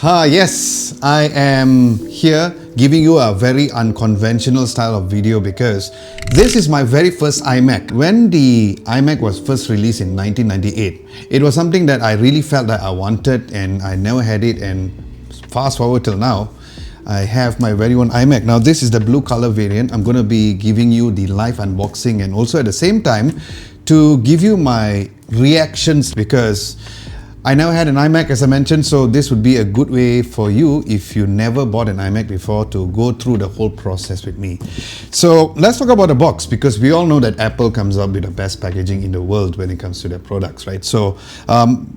Yes, I am here giving you a very unconventional style of video because this is my very first iMac. When the iMac was first released in 1998, it was something that I really felt that I wanted and I never had it, and fast forward till now, I have my very own iMac. Now this is the blue color variant. I'm going to be giving you the live unboxing and also at the same time to give you my reactions because I never had an iMac, as I mentioned, so this would be a good way for you if you never bought an iMac before to go through the whole process with me. So let's talk about the box, because we all know that Apple comes up with the best packaging in the world when it comes to their products, right? So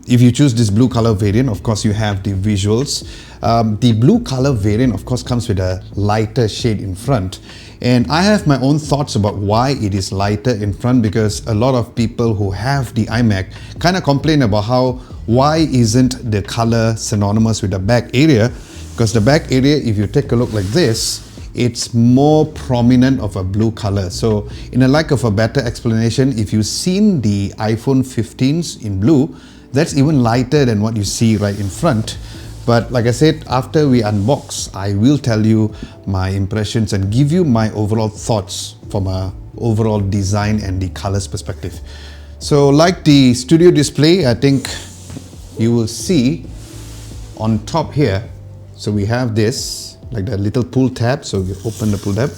if you choose this blue color variant, of course you have the visuals. The blue color variant of course comes with a lighter shade in front. And I have my own thoughts about why it is lighter in front, because a lot of people who have the iMac kind of complain about why isn't the color synonymous with the back area, because the back area, if you take a look like this, it's more prominent of a blue color. So in a lack of a better explanation, if you've seen the iPhone 15s in blue, that's even lighter than what you see right in front. But like I said, after we unbox, I will tell you my impressions and give you my overall thoughts from a overall design and the colors perspective. So like the studio display, I think you will see on top here, so we have this, like the little pull tab. So you open the pull tab.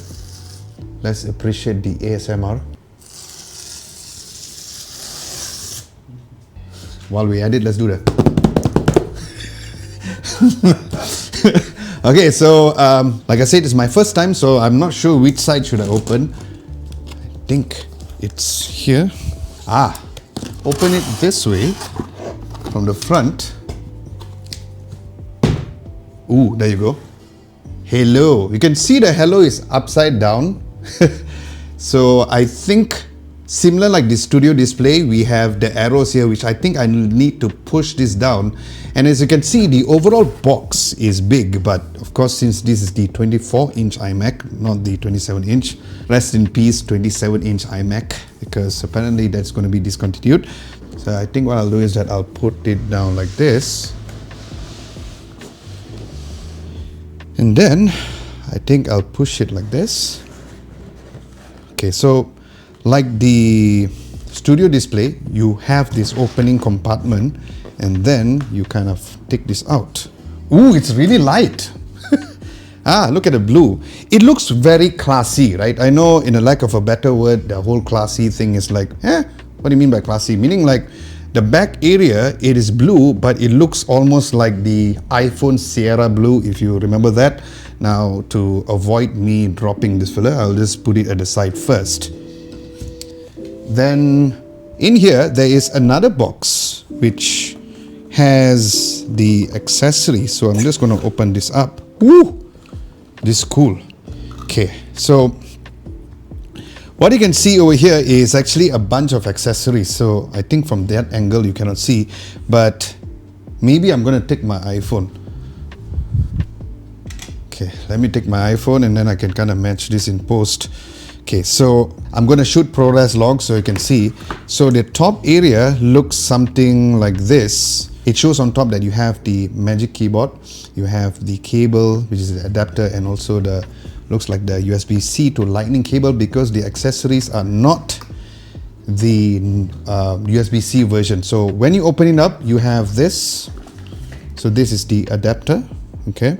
Let's appreciate the ASMR. While we edit, let's do that. Okay, so like I said, it's my first time, so I'm not sure which side should I open. I think it's here. Open it this way from the front. Ooh, there you go. Hello. You can see the hello is upside down. So I think similar like the studio display, we have the arrows here, which I think I need to push this down. And as you can see, the overall box is big, but of course, since this is the 24-inch iMac, not the 27-inch, rest in peace 27-inch iMac, because apparently that's going to be discontinued. So I think what I'll do is that I'll put it down like this. And then I think I'll push it like this. Okay, so like the studio display, you have this opening compartment and then you kind of take this out. Ooh, it's really light. Look at the blue. It looks very classy, right? I know, in a lack of a better word, the whole classy thing is like, what do you mean by classy? Meaning like the back area, it is blue, but it looks almost like the iPhone Sierra blue, if you remember that. Now, to avoid me dropping this filler, I'll just put it at the side first. Then in here, there is another box which has the accessories. So I'm just going to open this up. Woo! This is cool. Okay, so what you can see over here is actually a bunch of accessories. So I think from that angle you cannot see, but maybe I'm going to take my iPhone. Okay, let me take my iPhone and then I can kind of match this in post. Okay, so I'm going to shoot ProRes log so you can see. So the top area looks something like this. It shows on top that you have the Magic Keyboard, you have the cable, which is the adapter, and also the looks like the USB-C to Lightning cable, because the accessories are not the USB-C version. So when you open it up, you have this. So this is the adapter. Okay,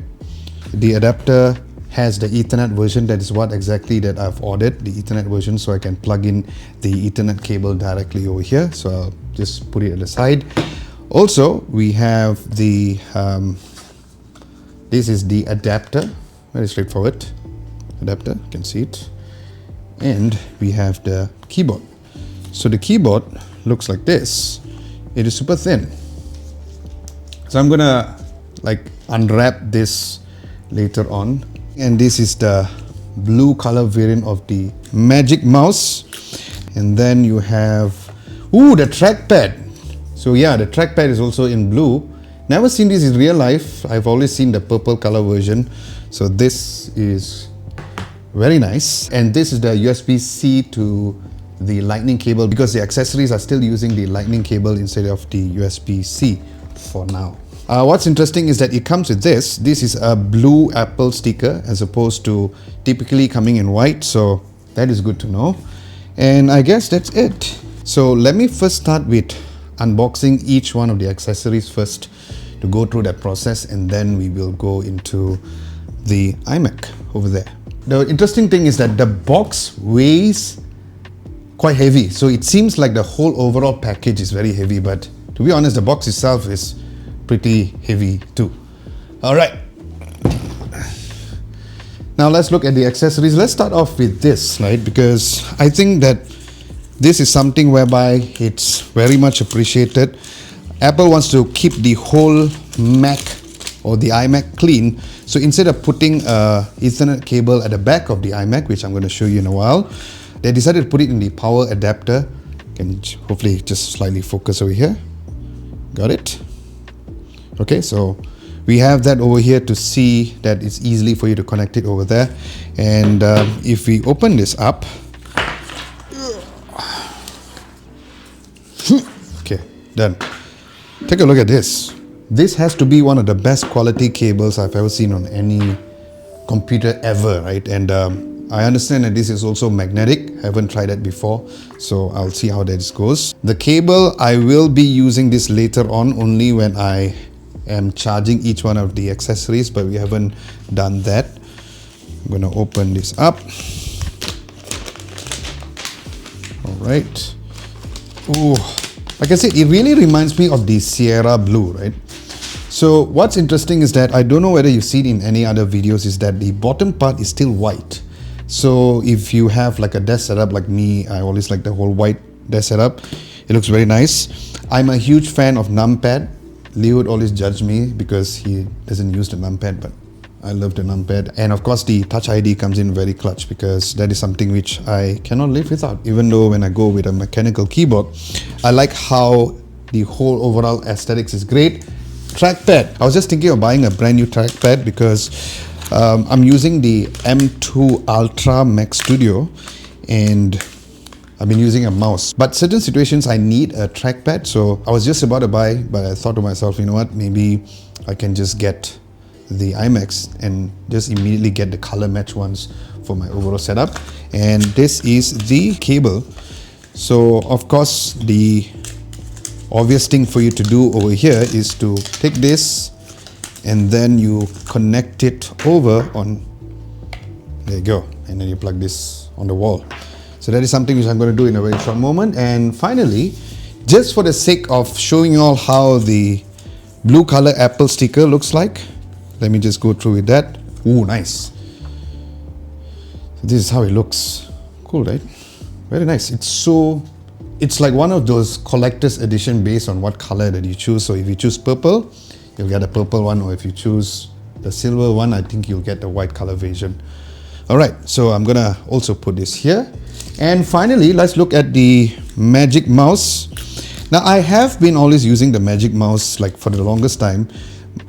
the adapter has the Ethernet version. That is what exactly that I've ordered, the Ethernet version, so I can plug in the Ethernet cable directly over here. So I'll just put it at the side. Also, we have the this is the adapter, very straightforward adapter, you can see it, and we have the keyboard. So the keyboard looks like this. It is super thin. So I'm gonna like unwrap this later on. And this is the blue color variant of the Magic Mouse. And then you have, the trackpad. So yeah, the trackpad is also in blue. Never seen this in real life. I've always seen the purple color version. So this is very nice. And this is the USB-C to the Lightning cable, because the accessories are still using the Lightning cable instead of the USB-C for now. What's interesting is that it comes with this. This is a blue Apple sticker as opposed to typically coming in white. So that is good to know. And I guess that's it. So let me first start with unboxing each one of the accessories first to go through that process, and then we will go into the iMac over there. The interesting thing is that the box weighs quite heavy. So it seems like the whole overall package is very heavy, but to be honest, the box itself is pretty heavy too. All right. Now let's look at the accessories. Let's start off with this, right? Because I think that this is something whereby it's very much appreciated. Apple wants to keep the whole Mac or the iMac clean. So instead of putting a Ethernet cable at the back of the iMac, which I'm going to show you in a while, they decided to put it in the power adapter. Can hopefully just slightly focus over here. Got it? Okay, so we have that over here to see that it's easily for you to connect it over there. And if we open this up, okay, done. Take a look at this. This has to be one of the best quality cables I've ever seen on any computer ever, right? And I understand that this is also magnetic. I haven't tried that before, so I'll see how that goes. The cable, I will be using this later on only when I am charging each one of the accessories, but we haven't done that. I'm going to open this up. All right. Ooh, like I said, it really reminds me of the Sierra Blue, right? So what's interesting is that I don't know whether you've seen in any other videos is that the bottom part is still white. So if you have like a desk setup like me, I always like the whole white desk setup. It looks very nice. I'm a huge fan of numpad. Leo would always judge me because he doesn't use the numpad, but I love the numpad. And of course the Touch ID comes in very clutch because that is something which I cannot live without. Even though when I go with a mechanical keyboard, I like how the whole overall aesthetics is great. Trackpad. I was just thinking of buying a brand new trackpad because I'm using the M2 Ultra Mac Studio and I've been using a mouse. But certain situations I need a trackpad, so I was just about to buy, but I thought to myself, you know what, maybe I can just get the iMacs and just immediately get the color match ones for my overall setup. And this is the cable. So of course the obvious thing for you to do over here is to take this and then you connect it over on, there you go, and then you plug this on the wall. So that is something which I'm going to do in a very short moment. And finally, just for the sake of showing you all how the blue color Apple sticker looks like, let me just go through with that. Ooh, nice. So this is how it looks. Cool, right? Very nice. It's like one of those collector's edition based on what color that you choose. So if you choose purple, you'll get a purple one, or if you choose the silver one, I think you'll get the white color version. All right, so I'm gonna also put this here. And finally, let's look at the Magic Mouse. Now I have been always using the Magic Mouse like for the longest time,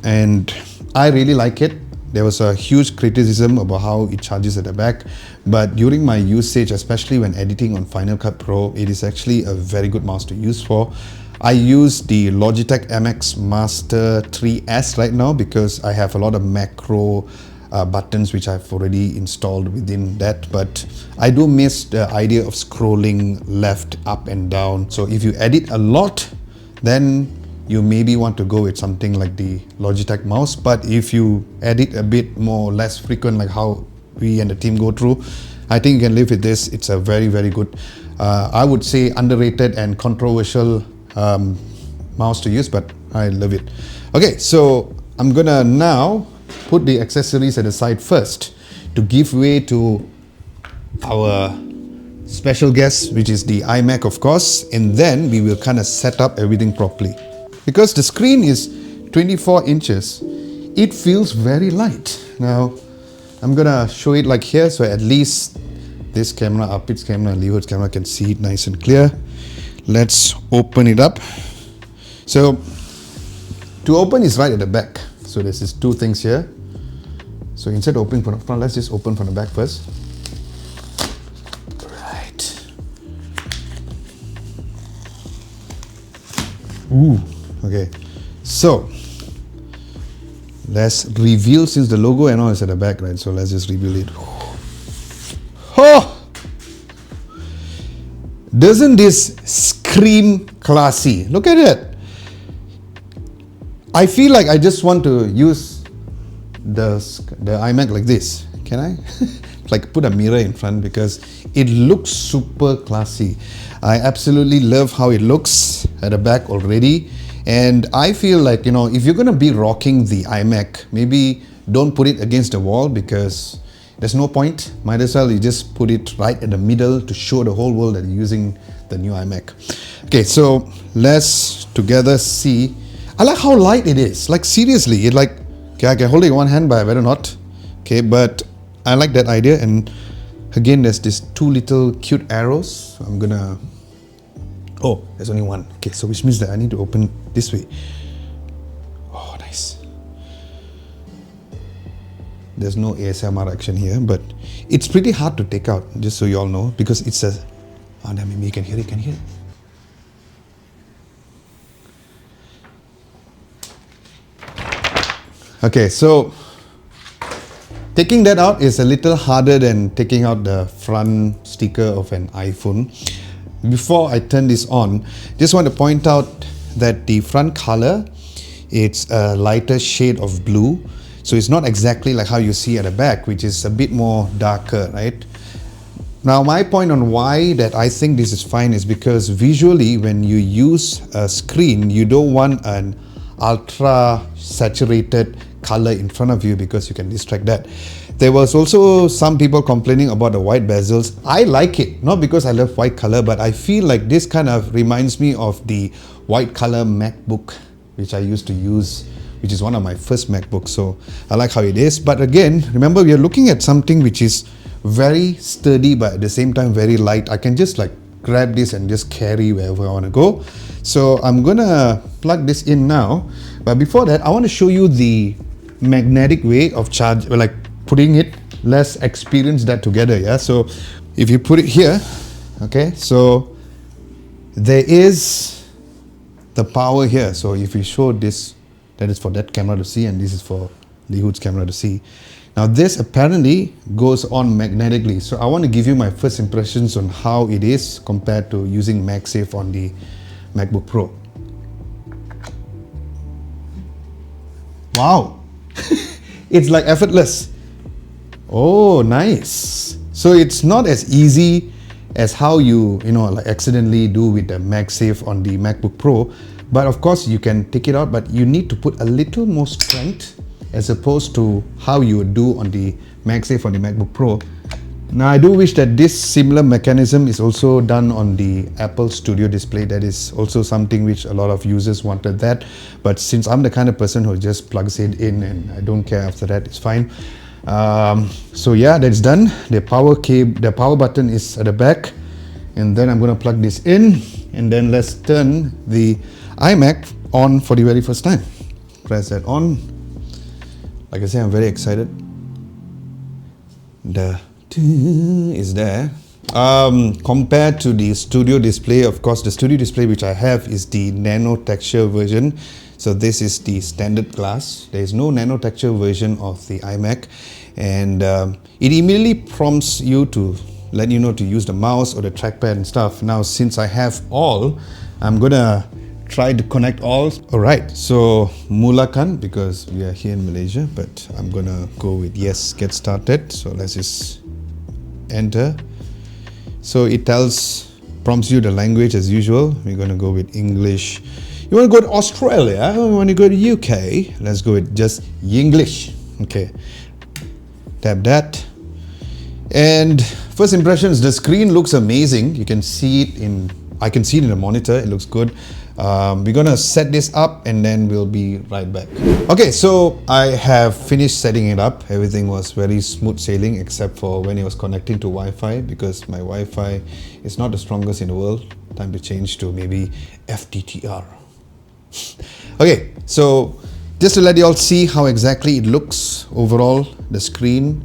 and I really like it. There was a huge criticism about how it charges at the back, but during my usage, especially when editing on Final Cut Pro, it is actually a very good mouse to use for. I use the Logitech MX Master 3S right now because I have a lot of macro buttons which I've already installed within that, but I do miss the idea of scrolling left, up and down. So if you edit a lot, then you maybe want to go with something like the Logitech mouse. But if you edit a bit more less frequent, like how we and the team go through, I think you can live with this. It's a very, very good, I would say underrated and controversial mouse to use, but I love it. Okay, so I'm gonna now put the accessories at the side first to give way to our special guest, which is the iMac, of course, and then we will kind of set up everything properly. Because the screen is 24 inches, it feels very light. Now, I'm gonna show it like here, so at least this camera, Arpit's camera, Leo's camera can see it nice and clear. Let's open it up. So, to open is right at the back. So there's these two things here. So instead of opening from the front, let's just open from the back first. Right. Ooh, okay. So let's reveal, since the logo and all is at the back, right? So let's just reveal it. Oh! Doesn't this scream classy? Look at it. I feel like I just want to use the iMac like this. Can I? Like put a mirror in front, because it looks super classy. I absolutely love how it looks at the back already. And I feel like, you know, if you're going to be rocking the iMac, maybe don't put it against the wall, because there's no point. Might as well you just put it right in the middle to show the whole world that you're using the new iMac. Okay, so let's together see. I like how light it is. Like seriously, it like, okay, I can hold it in one hand, but I better not. Okay, but I like that idea. And again, there's these two little cute arrows. So I'm gonna, oh, there's only one. Okay, so which means that I need to open this way. Oh, nice. There's no ASMR action here, but it's pretty hard to take out, just so you all know, because it's a, oh, damn, maybe you can hear it, can you hear it? Okay, so taking that out is a little harder than taking out the front sticker of an iPhone. Before I turn this on, just want to point out that the front color, it's a lighter shade of blue. So it's not exactly like how you see at the back, which is a bit more darker, right? Now, my point on why that I think this is fine is because visually, when you use a screen, you don't want an ultra saturated color in front of you, because you can distract that. There was also some people complaining about the white bezels. I like it, not because I love white color, but I feel like this kind of reminds me of the white color MacBook, which I used to use, which is one of my first MacBooks. So I like how it is. But again, remember, we are looking at something which is very sturdy, but at the same time very light. I can just like grab this and just carry wherever I want to go. So I'm gonna plug this in now. But before that, I want to show you the magnetic way of charge, like putting it. Let's experience that together. Yeah, so if you put it here, okay, so there is the power here. So if you show this, that is for that camera to see, and this is for Lihood's camera to see. Now this apparently goes on magnetically. So I want to give you my first impressions on how it is compared to using MagSafe on the MacBook Pro. Wow. It's like effortless. Oh, nice. So it's not as easy as how you know, like accidentally do with the MagSafe on the MacBook Pro. But of course you can take it out, but you need to put a little more strength as opposed to how you would do on the MagSafe on the MacBook Pro. Now I do wish that this similar mechanism is also done on the Apple Studio display. That is also something which a lot of users wanted that. But since I'm the kind of person who just plugs it in and I don't care after that, it's fine. So yeah, that's done. The power button is at the back. And then I'm going to plug this in. And then let's turn the iMac on for the very first time. Press that on. Like I say, I'm very excited. The is there. Compared to the studio display, of course, the studio display which I have is the nano texture version. So this is the standard glass. There is no nano texture version of the iMac, and it immediately prompts you to let you know to use the mouse or the trackpad and stuff. Now, since I have all, I'm gonna try to connect all. Alright, so mulakan, because we are here in Malaysia, but I'm gonna go with yes, get started. So let's just enter. So it prompts you the language as usual. We're gonna go with English. You want to go to Australia? You want to go to UK? Let's go with just English. Okay, tap that. And first impressions, the screen looks amazing. You can see it in, I can see it in the monitor. It looks good. We're gonna set this up and then we'll be right back. Okay, so I have finished setting it up. Everything was very smooth sailing except for when it was connecting to Wi-Fi, because my Wi-Fi is not the strongest in the world. Time to change to maybe FTTR. Okay, so just to let you all see how exactly it looks overall, the screen.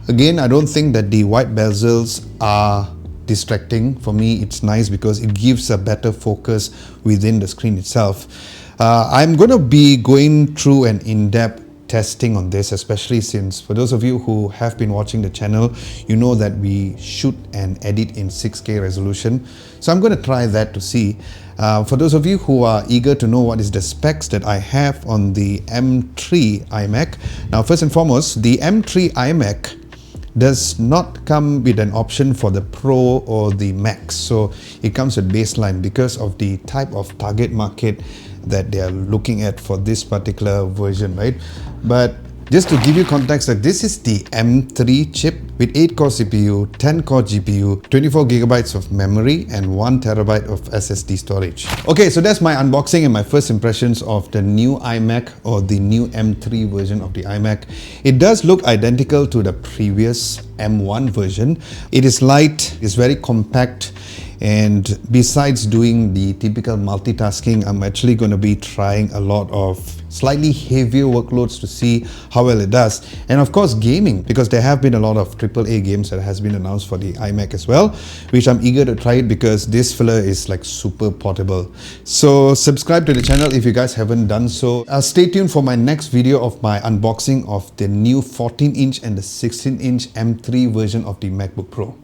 Again, I don't think that the white bezels are distracting. For me, it's nice because it gives a better focus within the screen itself. I'm going to be going through an in-depth testing on this, especially since for those of you who have been watching the channel, you know that we shoot and edit in 6K resolution. So I'm going to try that to see. For those of you who are eager to know what is the specs that I have on the M3 iMac. Now, first and foremost, the M3 iMac does not come with an option for the Pro or the Max. So it comes with baseline because of the type of target market that they are looking at for this particular version, right? But just to give you context, that this is the M3 chip with 8-core CPU, 10-core GPU, 24GB of memory and 1TB of SSD storage. Okay, so that's my unboxing and my first impressions of the new iMac or the new M3 version of the iMac. It does look identical to the previous M1 version. It is light, it's very compact, and besides doing the typical multitasking, I'm actually going to be trying a lot of slightly heavier workloads to see how well it does. And of course gaming, because there have been a lot of AAA games that has been announced for the iMac as well, which I'm eager to try it because this fella is like super portable. So subscribe to the channel if you guys haven't done so. Stay tuned for my next video of my unboxing of the new 14-inch and the 16-inch M3 version of the MacBook Pro.